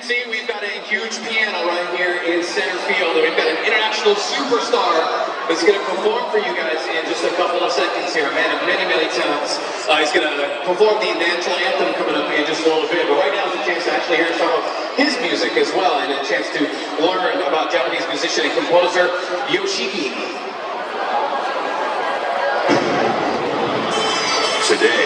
can see, we've got a huge piano right here in center field, and we've got an international superstar that's going to perform for you guys in just a couple of seconds here. A man of many, many talents. He's going to perform the national anthem coming up in just a little bit, but right now is a chance to actually hear some of his music as well, and a chance to learn about Japanese musician and composer YOSHIKI. Today,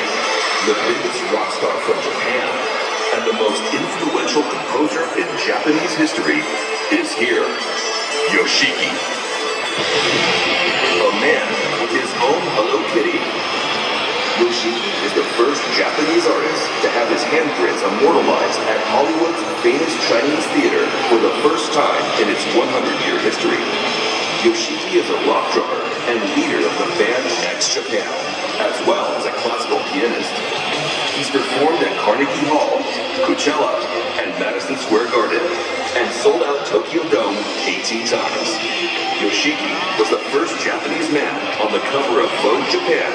the biggest rock star from Japan and the most influential composer in Japanese history is here, YOSHIKI. A man with his own Hello Kitty. YOSHIKI is the first Japanese artist to have his handprints immortalized at Hollywood's famous Chinese theater for the first time in its 100-year history. YOSHIKI is a rock drummer and leader of the band X Japan, as well as a classical pianist. He's performed at Carnegie Hall, Coachella, and Madison Square Garden, and sold out Tokyo Dome 18 times. YOSHIKI was the first Japanese man on the cover of Vogue Japan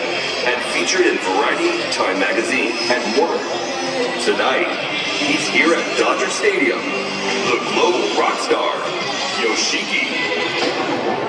and featured in Variety, Time Magazine, and more. Tonight, he's here at Dodger Stadium, the global rock star, YOSHIKI.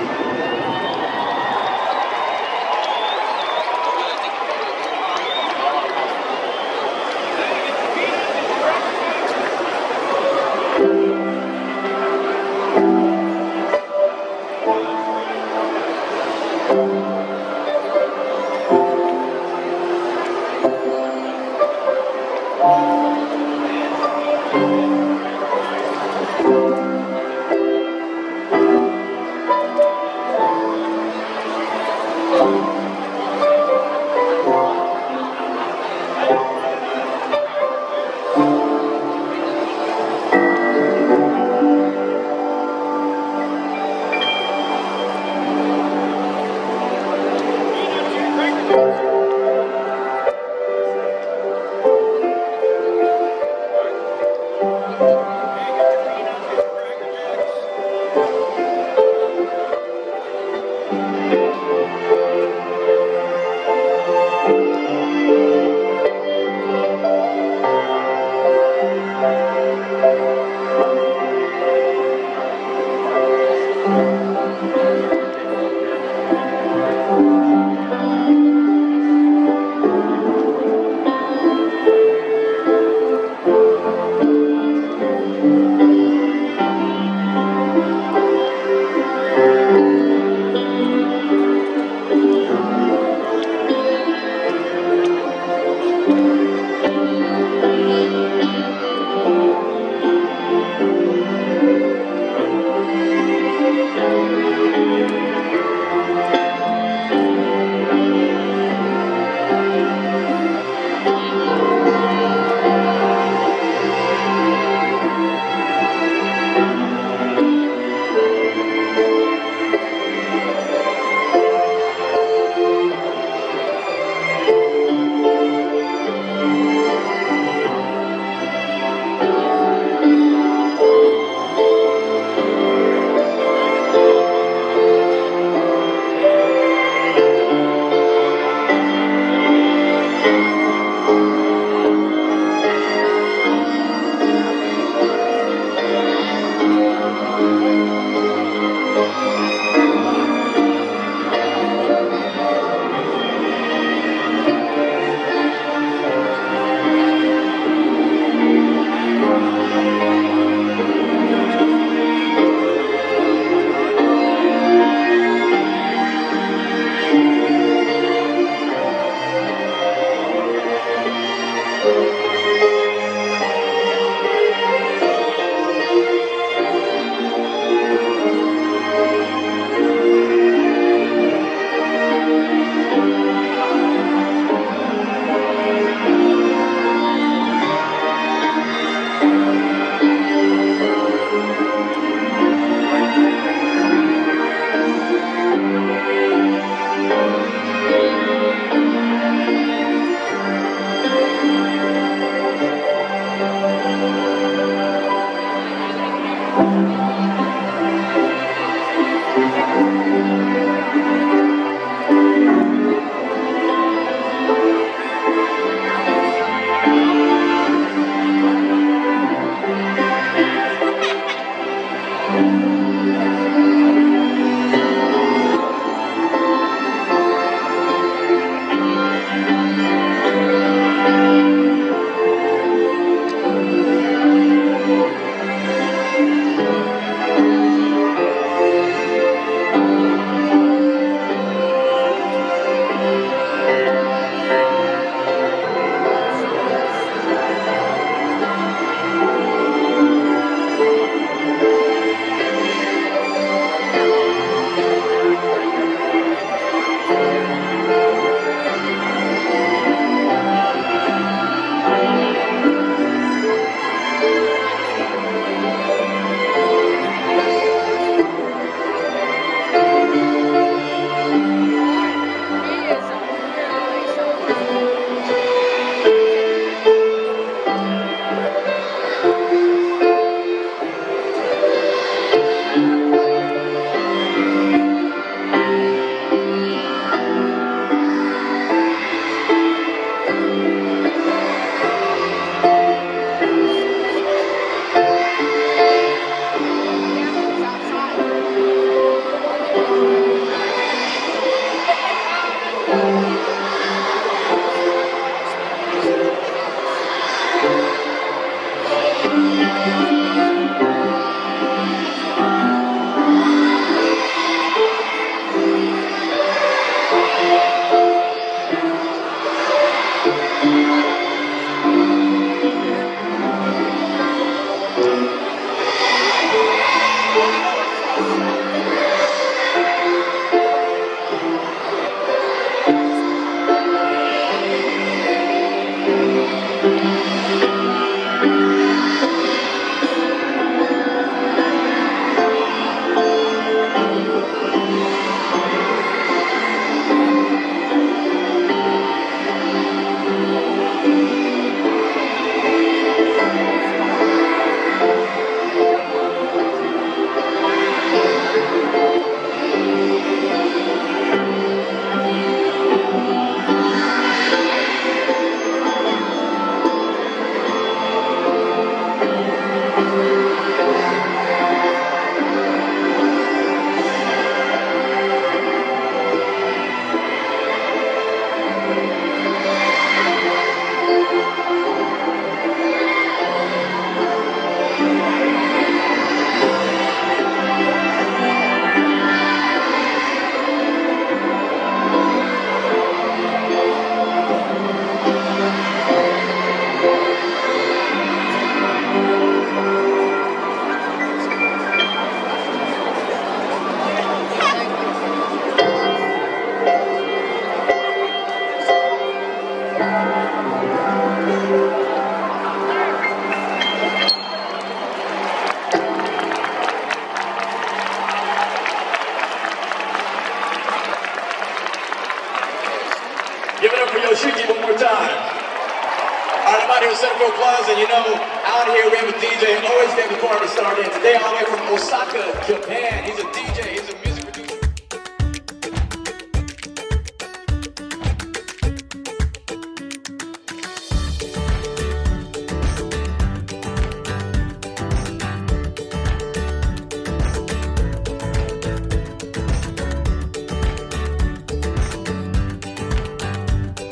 Give it up for YOSHIKI one more time. All right, I'm out here in Centerville Plaza, and you know, out here we have a DJ who always gets the party started. Today, all the way from Osaka, Japan. He's a DJ, he's a musician.